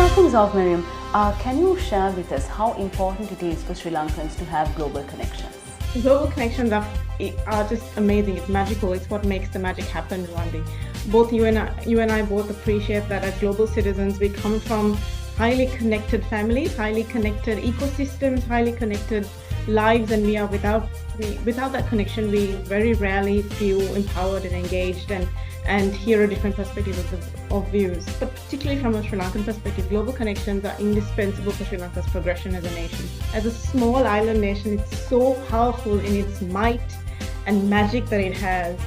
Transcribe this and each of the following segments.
start things off, Mariam, can you share with us how important it is for Sri Lankans to have global connections? Global connections are just amazing. It's magical. It's what makes the magic happen, Ruwandi. Both you and I both appreciate that as global citizens, we come from highly connected families, highly connected ecosystems, highly connected lives, and without that connection, we very rarely feel empowered and engaged and hear a different perspective of views. But particularly from a Sri Lankan perspective, global connections are indispensable for Sri Lanka's progression as a nation. As a small island nation, it's so powerful in its might and magic that it has.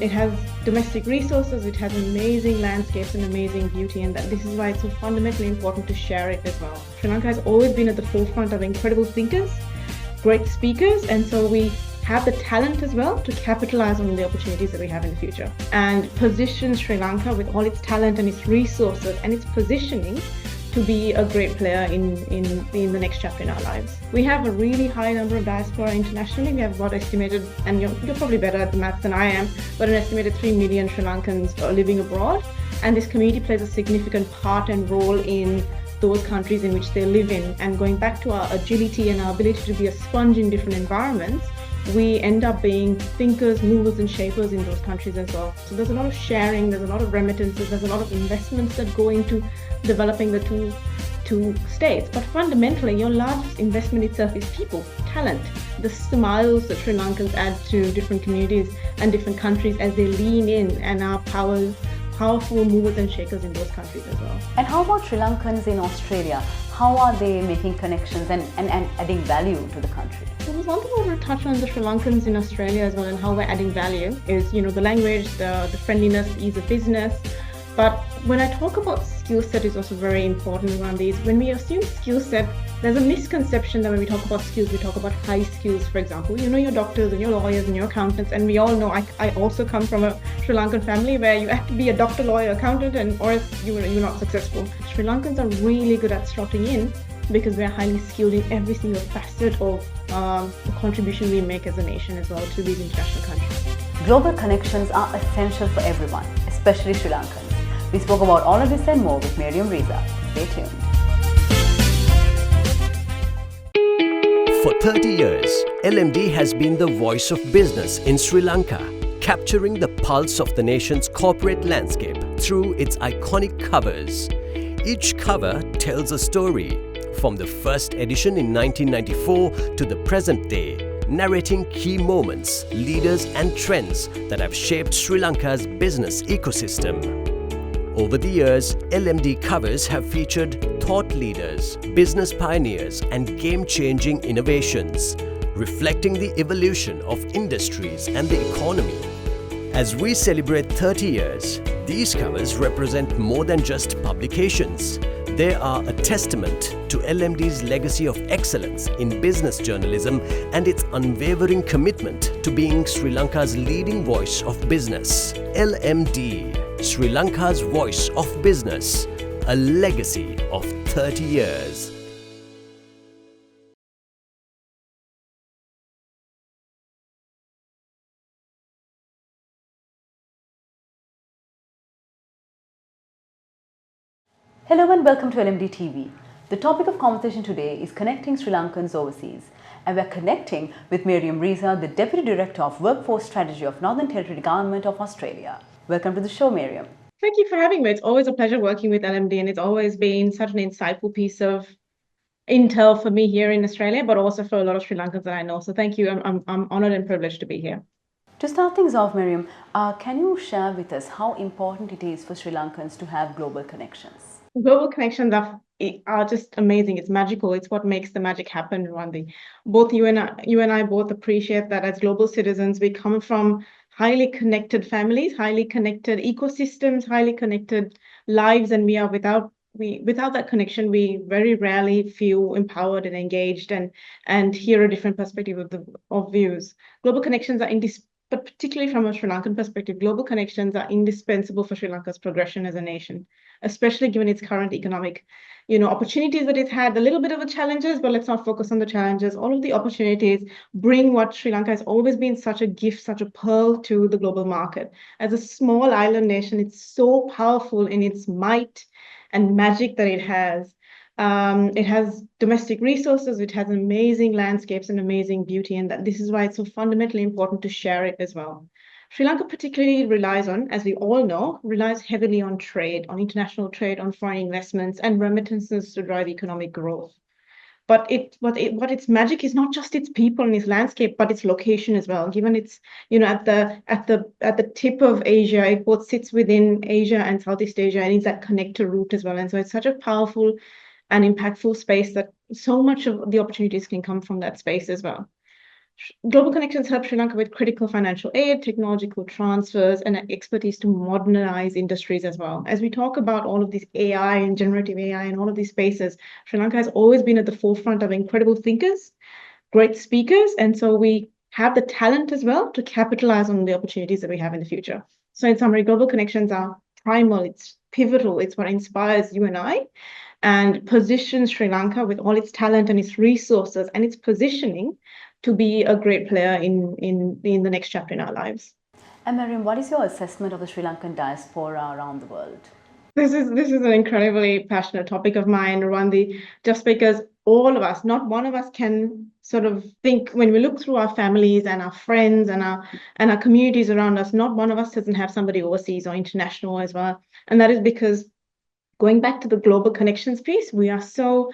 It has domestic resources, it has amazing landscapes and amazing beauty, and this is why it's so fundamentally important to share it as well. Sri Lanka has always been at the forefront of incredible thinkers, great speakers, and so we have the talent as well to capitalize on the opportunities that we have in the future and position Sri Lanka with all its talent and its resources and its positioning to be a great player in the next chapter in our lives. We have a really high number of diaspora internationally. We have about estimated, and you're probably better at the maths than I am, but an estimated 3 million Sri Lankans are living abroad. And this community plays a significant part and role in those countries in which they live in. And going back to our agility and our ability to be a sponge in different environments, we end up being thinkers, movers and shapers in those countries as well. So there's a lot of sharing, there's a lot of remittances, there's a lot of investments that go into developing the two states. But fundamentally, your largest investment itself is people, talent, the smiles that Sri Lankans add to different communities and different countries as they lean in and are powerful movers and shakers in those countries as well. And how about Sri Lankans in Australia? How are they making connections and adding value to the country? So there's one thing I want to touch on the Sri Lankans in Australia as well and how we're adding value is, the language, the friendliness, ease of business. But when I talk about skill set is also very important around these. When we assume skill set, there's a misconception that when we talk about skills, we talk about high skills, for example. Your doctors and your lawyers and your accountants, and we all know I also come from a Sri Lankan family where you have to be a doctor, lawyer, accountant, or else you're not successful. Sri Lankans are really good at slotting in because we're highly skilled in every single facet of the contribution we make as a nation as well to these international countries. Global connections are essential for everyone, especially Sri Lankans. We spoke about all of this and more with Mariam Riza. Stay tuned. For 30 years, LMD has been the voice of business in Sri Lanka, capturing the pulse of the nation's corporate landscape through its iconic covers. Each cover tells a story, from the first edition in 1994 to the present day, narrating key moments, leaders and trends that have shaped Sri Lanka's business ecosystem. Over the years, LMD covers have featured thought leaders, business pioneers and game-changing innovations, reflecting the evolution of industries and the economy. As we celebrate 30 years, these covers represent more than just publications. They are a testament to LMD's legacy of excellence in business journalism and its unwavering commitment to being Sri Lanka's leading voice of business. LMD, Sri Lanka's voice of business, a legacy of 30 years. Hello and welcome to LMDtv. The topic of conversation today is connecting Sri Lankans overseas. And we're connecting with Mariam Riza, the Deputy Director of Workforce Strategy of Northern Territory Government of Australia. Welcome to the show, Mariam. Thank you for having me. It's always a pleasure working with LMD, and it's always been such an insightful piece of intel for me here in Australia, but also for a lot of Sri Lankans that I know. So thank you. I'm honored and privileged to be here. To start things off, Mariam, can you share with us how important it is for Sri Lankans to have global connections? Global connections are just amazing. It's magical. It's what makes the magic happen, Ruwandi. Both you and I both appreciate that as global citizens, we come from highly connected families, highly connected ecosystems, highly connected lives, and without that connection, we very rarely feel empowered and engaged and hear a different perspective of views. Global connections are but particularly from a Sri Lankan perspective, global connections are indispensable for Sri Lanka's progression as a nation. especially given its current economic, opportunities that it's had, a little bit of the challenges, but let's not focus on the challenges. All of the opportunities bring what Sri Lanka has always been such a gift, such a pearl to the global market. As a small island nation, it's so powerful in its might and magic that it has. It has domestic resources, it has amazing landscapes and amazing beauty, and this is why it's so fundamentally important to share it as well. Sri Lanka particularly relies on, as we all know, relies heavily on trade, on international trade, on foreign investments and remittances to drive economic growth. But what its magic is not just its people and its landscape, but its location as well. Given it's at the tip of Asia, it both sits within Asia and Southeast Asia, and it's that connector route as well. And so it's such a powerful and impactful space that so much of the opportunities can come from that space as well. Global Connections help Sri Lanka with critical financial aid, technological transfers, and expertise to modernize industries as well. As we talk about all of these AI and generative AI and all of these spaces, Sri Lanka has always been at the forefront of incredible thinkers, great speakers, and so we have the talent as well to capitalize on the opportunities that we have in the future. So in summary, Global Connections are primal, it's pivotal, it's what inspires you and I, and positions Sri Lanka with all its talent and its resources and its positioning to be a great player in the next chapter in our lives. And Mariam, what is your assessment of the Sri Lankan diaspora around the world? This is an incredibly passionate topic of mine, Ruwandi, just because all of us, not one of us can sort of think, when we look through our families and our friends and our communities around us, not one of us doesn't have somebody overseas or international as well. And that is because, going back to the global connections piece, we are so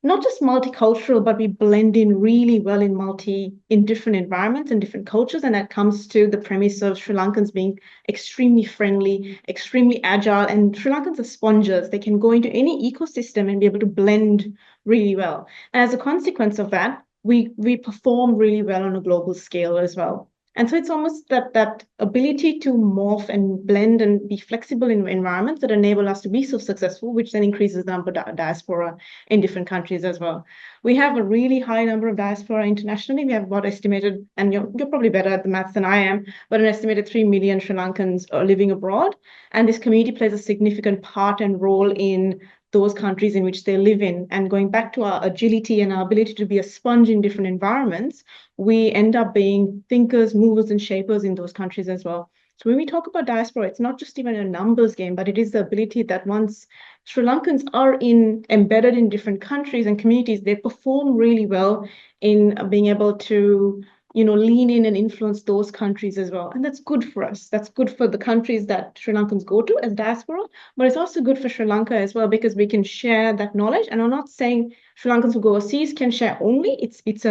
not just multicultural, but we blend in really well in different environments and different cultures. And that comes to the premise of Sri Lankans being extremely friendly, extremely agile, and Sri Lankans are sponges. They can go into any ecosystem and be able to blend really well. And as a consequence of that, we perform really well on a global scale as well. And so it's almost that ability to morph and blend and be flexible in environments that enable us to be so successful, which then increases the number of diaspora in different countries as well. We have a really high number of diaspora internationally. We have about estimated, and you're probably better at the maths than I am, but an estimated 3 million Sri Lankans are living abroad. And this community plays a significant part and role in those countries in which they live in. And going back to our agility and our ability to be a sponge in different environments, we end up being thinkers, movers, and shapers in those countries as well. So when we talk about diaspora, it's not just even a numbers game, but it is the ability that once Sri Lankans are embedded in different countries and communities, they perform really well in being able to lean in and influence those countries as well. And that's good for us. That's good for the countries that Sri Lankans go to as diaspora, but it's also good for Sri Lanka as well, because we can share that knowledge. And I'm not saying Sri Lankans who go overseas can share only. It's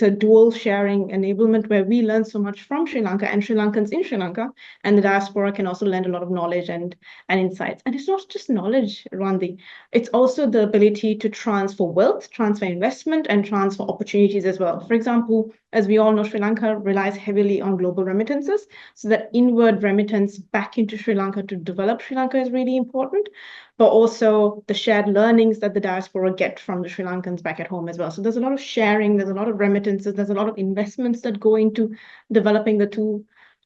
a dual sharing enablement where we learn so much from Sri Lanka and Sri Lankans in Sri Lanka, and the diaspora can also lend a lot of knowledge and insights. And it's not just knowledge, Rwandi. It's also the ability to transfer wealth, transfer investment, and transfer opportunities as well. For example, as we all know, Sri Lanka relies heavily on global remittances. So that inward remittance back into Sri Lanka to develop Sri Lanka is really important, but also the shared learnings that the diaspora get from the Sri Lankans back at home as well. So there's a lot of sharing, there's a lot of remittances, there's a lot of investments that go into developing the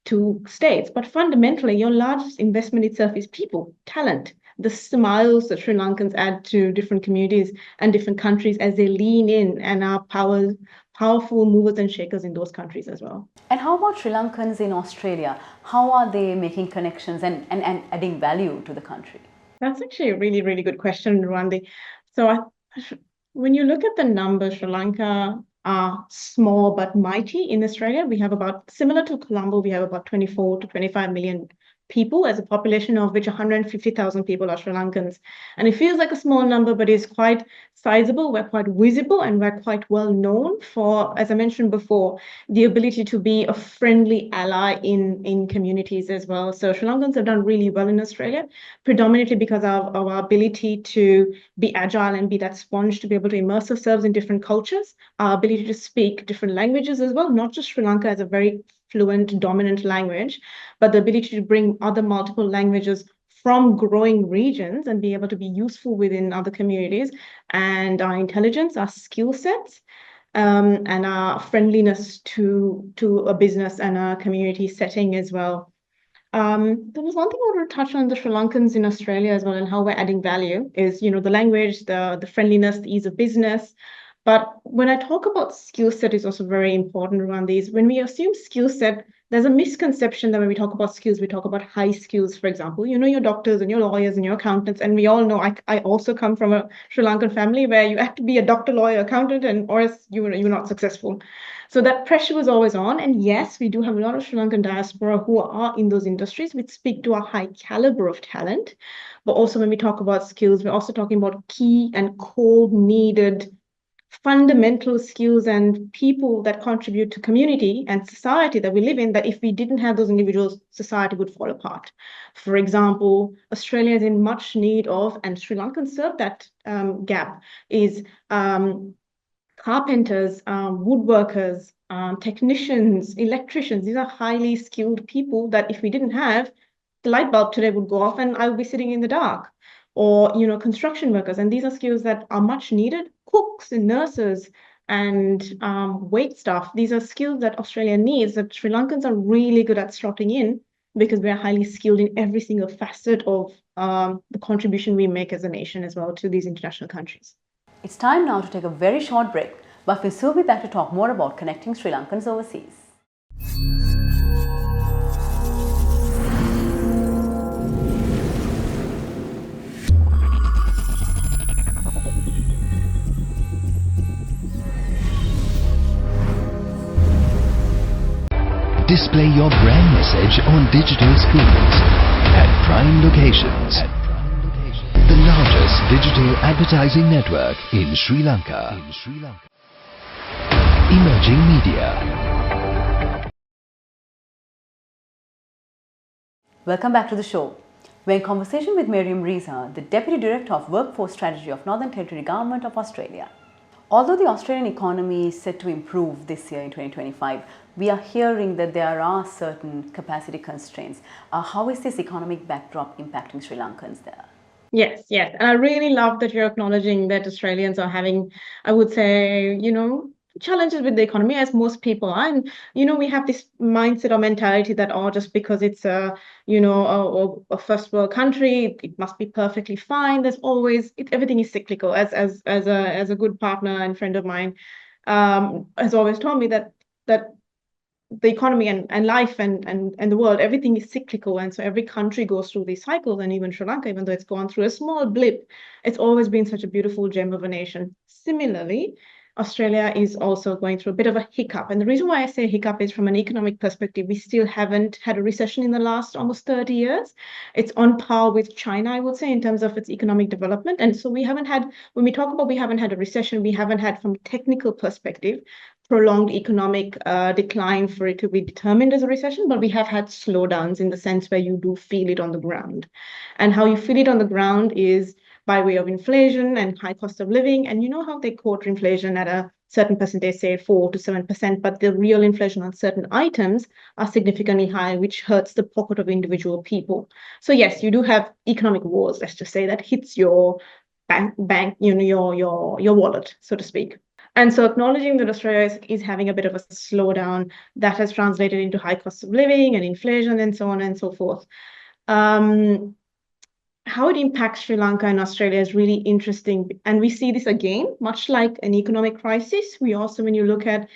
two states. But fundamentally, your largest investment itself is people, talent, the smiles that Sri Lankans add to different communities and different countries as they lean in and are powerful movers and shakers in those countries as well. And how about Sri Lankans in Australia? How are they making connections and adding value to the country? That's actually a really, really good question, Ruwandi. So when you look at the numbers, Sri Lanka are small but mighty. In Australia, we have about, similar to Colombo, we have about 24 to 25 million people as a population, of which 150,000 people are Sri Lankans. And it feels like a small number, but it's quite sizable. We're quite visible and we're quite well known for, as I mentioned before, the ability to be a friendly ally in communities as well. So Sri Lankans have done really well in Australia, predominantly because of our ability to be agile and be that sponge to be able to immerse ourselves in different cultures, our ability to speak different languages as well, not just Sri Lanka as a very fluent, dominant language, but the ability to bring other multiple languages from growing regions and be able to be useful within other communities, and our intelligence, our skill sets, and our friendliness to a business and a community setting as well. There was one thing I wanted to touch on the Sri Lankans in Australia as well, and how we're adding value is, the language, the friendliness, the ease of business. But when I talk about skill set is also very important around these. When we assume skill set, there's a misconception that when we talk about skills, we talk about high skills, for example. Your doctors and your lawyers and your accountants. And we all know I also come from a Sri Lankan family where you have to be a doctor, lawyer, accountant, and or else you're not successful. So that pressure was always on. And yes, we do have a lot of Sri Lankan diaspora who are in those industries, which speak to a high caliber of talent. But also when we talk about skills, we're also talking about key and core needed fundamental skills and people that contribute to community and society that we live in, that if we didn't have those individuals, society would fall apart. For example, Australia is in much need of, and Sri Lanka serve that gap, is carpenters, woodworkers, technicians, electricians. These are highly skilled people that if we didn't have, the light bulb today would go off and I would be sitting in the dark. Or, construction workers. And these are skills that are much needed. Cooks and nurses and wait staff. These are skills that Australia needs, that Sri Lankans are really good at slotting in, because we are highly skilled in every single facet of the contribution we make as a nation as well to these international countries. It's time now to take a very short break, but we'll soon be back to talk more about connecting Sri Lankans overseas. Display your brand message on digital screens at prime locations. The largest digital advertising network in Sri Lanka. Emerging Media. Welcome back to the show. We're in conversation with Mariam Riza, the Deputy Director of Workforce Strategy of Northern Territory Government of Australia. Although the Australian economy is set to improve this year in 2025, we are hearing that there are certain capacity constraints. How is this economic backdrop impacting Sri Lankans there? Yes. And I really love that you're acknowledging that Australians are having, I would say, challenges with the economy, as most people are. And, we have this mindset or mentality that, just because it's a first world country, it must be perfectly fine. There's always, everything is cyclical. As a good partner and friend of mine has always told me that the economy and life and the world, everything is cyclical. And so every country goes through these cycles. And even Sri Lanka, even though it's gone through a small blip, it's always been such a beautiful gem of a nation. Similarly, Australia is also going through a bit of a hiccup. And the reason why I say hiccup is from an economic perspective. We still haven't had a recession in the last almost 30 years. It's on par with China, I would say, in terms of its economic development. And so we haven't had, when we talk about we haven't had a recession, we haven't had, from a technical perspective, prolonged economic decline for it to be determined as a recession, but we have had slowdowns in the sense where you do feel it on the ground. And how you feel it on the ground is by way of inflation and high cost of living. And you know how they quote inflation at a certain percentage, say 4 to 7%, but the real inflation on certain items are significantly high, which hurts the pocket of individual people. So yes, you do have economic wars, let's just say, that hits your bank, your wallet, so to speak. And so acknowledging that Australia is having a bit of a slowdown, that has translated into high cost of living and inflation and so on and so forth. How it impacts Sri Lanka and Australia is really interesting. And we see this again, much like an economic crisis. We also, when you look at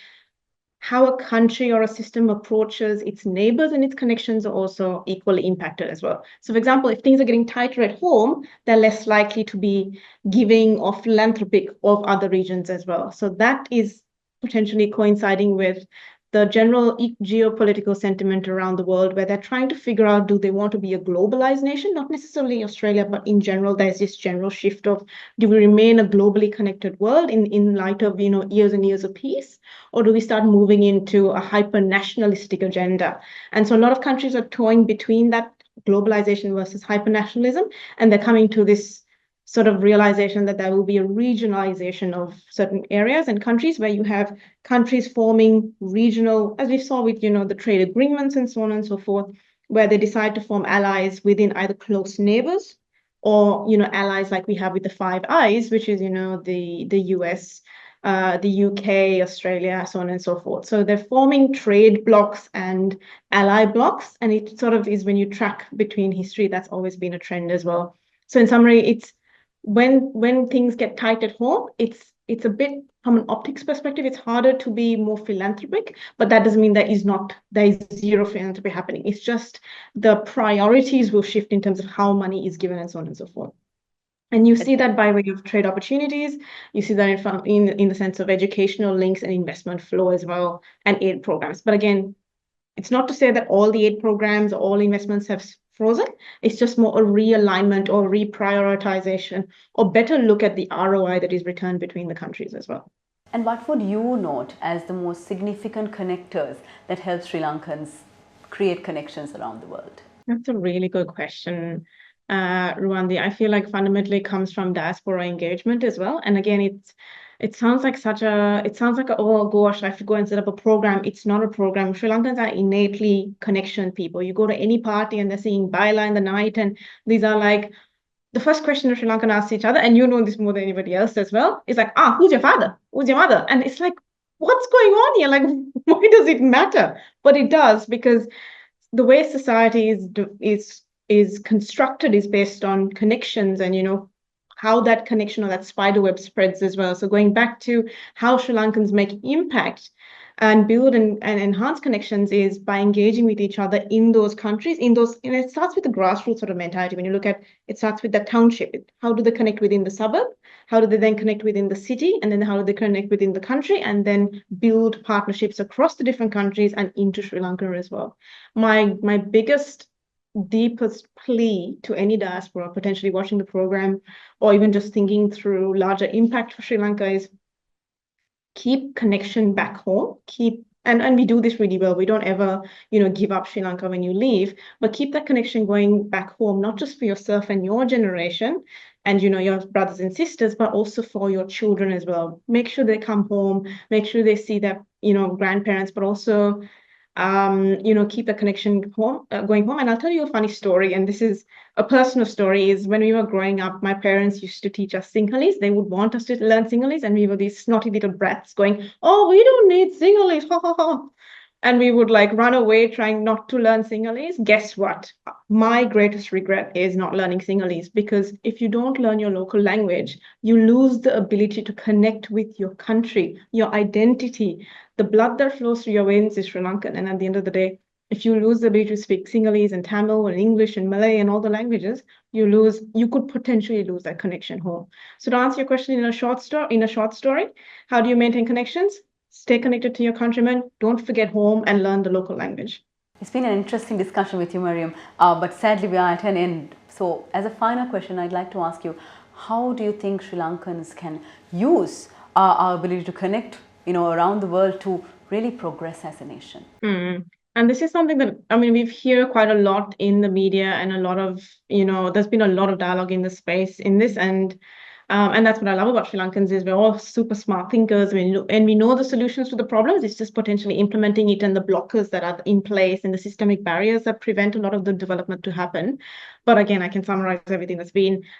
how a country or a system approaches its neighbors and its connections, are also equally impacted as well. So for example, if things are getting tighter at home, they're less likely to be giving or philanthropic of other regions as well. So that is potentially coinciding with the general geopolitical sentiment around the world, where they're trying to figure out, do they want to be a globalized nation? Not necessarily Australia, but in general, there's this general shift of, do we remain a globally connected world in light of, years and years of peace? Or do we start moving into a hyper-nationalistic agenda? And so a lot of countries are toying between that globalization versus hyper-nationalism, and they're coming to this sort of realization that there will be a regionalization of certain areas and countries, where you have countries forming regional, as we saw with, the trade agreements and so on and so forth, where they decide to form allies within either close neighbors or, allies like we have with the Five Eyes, which is, the US, the UK, Australia, so on and so forth. So they're forming trade blocks and ally blocks, and it sort of is when you track between history, that's always been a trend as well. So in summary, it's when things get tight at home, it's a bit from an optics perspective, it's harder to be more philanthropic, but that doesn't mean there is zero philanthropy happening. It's just the priorities will shift in terms of how money is given and so on and so forth. And you see that by way of trade opportunities. You see that in the sense of educational links and investment flow as well, and aid programs. But again, it's not to say that all the aid programs, all investments have frozen. It's just more a realignment or reprioritization, or better look at the ROI that is returned between the countries as well. And what would you note as the most significant connectors that help Sri Lankans create connections around the world? That's a really good question, Ruwandi. I feel like fundamentally it comes from diaspora engagement as well. And again, it sounds like oh gosh, I have to go and set up a program. It's not a program. Sri Lankans are innately connection people. You go to any party and they're singing Baila in the night, and these are like the first question Sri Lankan asks each other, and you know this more than anybody else as well, is like, who's your father? Who's your mother? And it's like, what's going on here? Like, why does it matter? But it does, because the way society is constructed is based on connections, and how that connection or that spider web spreads as well. So going back to how Sri Lankans make impact and build and enhance connections is by engaging with each other in those countries, and it starts with the grassroots sort of mentality. When you look at it, starts with the township. How do they connect within the suburb? How do they then connect within the city? And then how do they connect within the country? And then build partnerships across the different countries and into Sri Lanka as well. My biggest, deepest plea to any diaspora potentially watching the program, or even just thinking through larger impact for Sri Lanka, is keep connection back home. And we do this really well. We don't ever, give up Sri Lanka when you leave, but keep that connection going back home, not just for yourself and your generation and, your brothers and sisters, but also for your children as well. Make sure they come home, make sure they see their, grandparents, but also, keep the connection going home. And I'll tell you a funny story, and this is a personal story, is when we were growing up, my parents used to teach us Sinhalese. They would want us to learn Sinhalese, and we were these snotty little brats going, oh, we don't need Sinhalese, ha ha ha. And we would like run away trying not to learn Sinhalese. Guess what? My greatest regret is not learning Sinhalese, because if you don't learn your local language, you lose the ability to connect with your country, your identity. The blood that flows through your veins is Sri Lankan. And at the end of the day, if you lose the ability to speak Sinhalese and Tamil and English and Malay and all the languages, you could potentially lose that connection home. So to answer your question in a short story, how do you maintain connections? Stay connected to your countrymen. Don't forget home and learn the local language. It's been an interesting discussion with you, Mariam, but sadly we are at an end. So as a final question, I'd like to ask you, how do you think Sri Lankans can use our ability to connect, around the world to really progress as a nation? And this is something that, we've heard quite a lot in the media, and a lot of, there's been a lot of dialogue in the space in this, and that's what I love about Sri Lankans is we're all super smart thinkers, and we know the solutions to the problems. It's just potentially implementing it and the blockers that are in place and the systemic barriers that prevent a lot of the development to happen. But again, I can summarize everything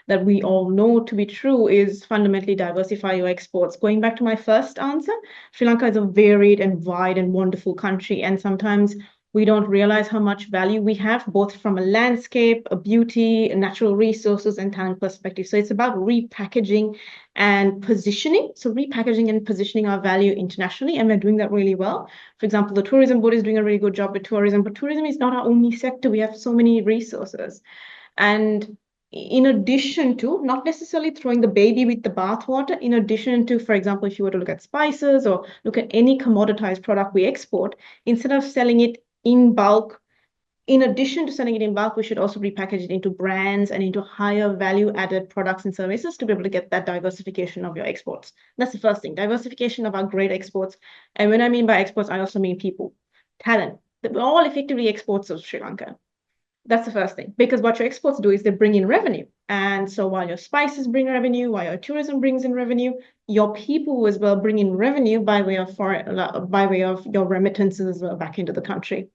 that we all know to be true is fundamentally diversify your exports. Going back to my first answer, Sri Lanka is a varied and wide and wonderful country, and sometimes we don't realize how much value we have, both from a landscape, a beauty, natural resources, and talent perspective. So it's about repackaging and positioning. So repackaging and positioning our value internationally, and we're doing that really well. For example, the tourism board is doing a really good job with tourism, but tourism is not our only sector. We have so many resources. And in addition to, not necessarily throwing the baby with the bathwater, in addition to, for example, if you were to look at spices or look at any commoditized product we export, instead of selling it in bulk, in addition to selling it in bulk, we should also repackage it into brands and into higher value added products and services to be able to get that diversification of your exports. That's the first thing, diversification of our great exports. And when I mean by exports, I also mean people, talent. We're all effectively exports of Sri Lanka. That's the first thing, because what your exports do is they bring in revenue. And so while your spices bring revenue, while your tourism brings in revenue, your people as well bring in revenue by way of your remittances as well back into the country.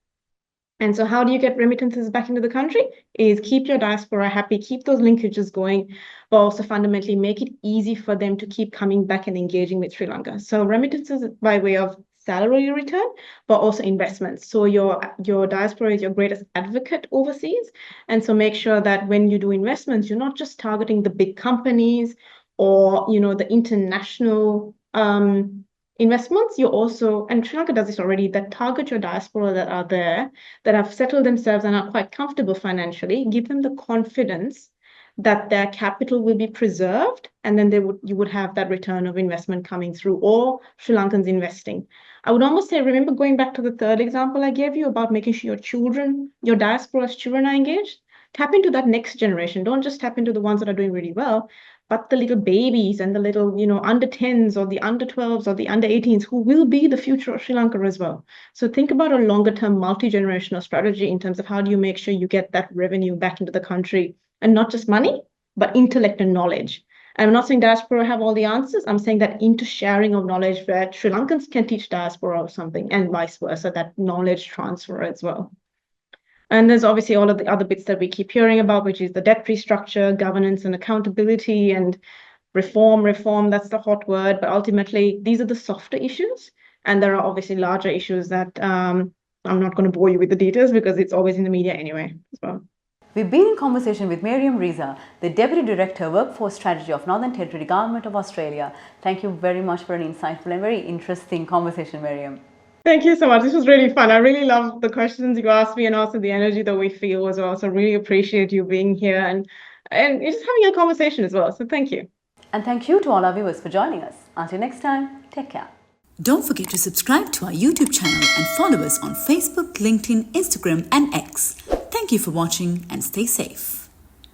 And so how do you get remittances back into the country? Is keep your diaspora happy, keep those linkages going, but also fundamentally make it easy for them to keep coming back and engaging with Sri Lanka. So remittances by way of salary return, but also investments. So your diaspora is your greatest advocate overseas. And so make sure that when you do investments, you're not just targeting the big companies or, the international investments. You also, and Sri Lanka does this already, that target your diaspora that are there, that have settled themselves and are quite comfortable financially, give them the confidence that their capital will be preserved, and then you would have that return of investment coming through, or Sri Lankans investing. I would almost say, remember going back to the third example I gave you about making sure your children, your diaspora's children are engaged? Tap into that next generation. Don't just tap into the ones that are doing really well, but the little babies and the little, under 10s or the under 12s or the under 18s who will be the future of Sri Lanka as well. So think about a longer term multi-generational strategy in terms of how do you make sure you get that revenue back into the country, and not just money, but intellect and knowledge. And I'm not saying diaspora have all the answers. I'm saying that inter-sharing of knowledge where Sri Lankans can teach diaspora or something and vice versa, that knowledge transfer as well. And there's obviously all of the other bits that we keep hearing about, which is the debt restructure, governance and accountability, and reform, that's the hot word. But ultimately, these are the softer issues. And there are obviously larger issues that I'm not going to bore you with the details because it's always in the media anyway as well. We've been in conversation with Mariam Riza, the Deputy Director, Workforce Strategy of Northern Territory Government of Australia. Thank you very much for an insightful and very interesting conversation, Mariam. Thank you so much. This was really fun. I really love the questions you asked me and also the energy that we feel as well. So really appreciate you being here and just having a conversation as well. So thank you. And thank you to all our viewers for joining us. Until next time, take care. Don't forget to subscribe to our YouTube channel and follow us on Facebook, LinkedIn, Instagram and X. Thank you for watching and stay safe.